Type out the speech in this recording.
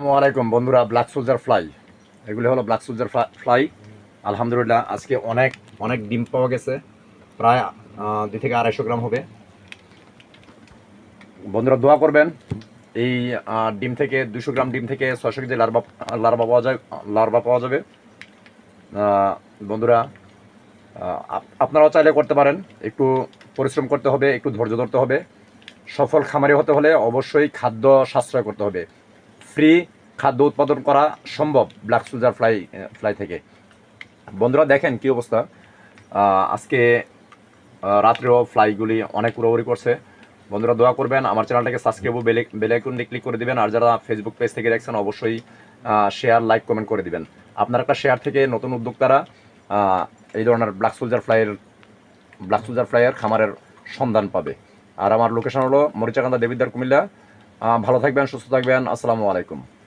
আসসালামু আলাইকুম বন্ধুরা, ব্ল্যাক সোলজার ফ্লাই, এগুলি হলো ব্ল্যাক সোলজার ফ্লাই। আলহামদুলিল্লাহ আজকে অনেক অনেক ডিম পাওয়া গেছে, প্রায় 2 থেকে 250 গ্রাম হবে। বন্ধুরা দোয়া করবেন, এই ডিম থেকে 200 গ্রাম ডিম থেকে 600 কেজি লার্ভা পাওয়া যাবে। বন্ধুরা আপনারাও চাইলে করতে পারেন, একটু পরিশ্রম করতে হবে, একটু ধৈর্য ধরতে হবে। সফল খামারি হতে হলে অবশ্যই খাদ্য সাশ্রয় করতে হবে। ফ্রি খাদ্য উৎপাদন করা সম্ভব ব্ল্যাক সোলজার ফ্লাই থেকে। বন্ধুরা দেখেন কি অবস্থা, আজকে রাত্রেও ফ্লাইগুলি অনেক উড়াউড়ি করছে। বন্ধুরা দোয়া করবেন, আমার চ্যানেলটাকে সাবস্ক্রাইব ও বেল আইকনটি ক্লিক করে দিবেন। আর যারা ফেসবুক পেজ থেকে দেখছেন অবশ্যই শেয়ার, লাইক, কমেন্ট করে দিবেন। আপনার একটা শেয়ার থেকে নতুন উদ্যোক্তারা এই ধরনের ব্ল্যাক সোলজার ফ্লাইয়ের খামারের সন্ধান পাবে। আর আমার লোকেশন হলো মরিচাকান্দা, দেবিদ্বার, কুমিল্লা। ভালো থাকবেন, সুস্থ থাকবেন। আসসালামু আলাইকুম।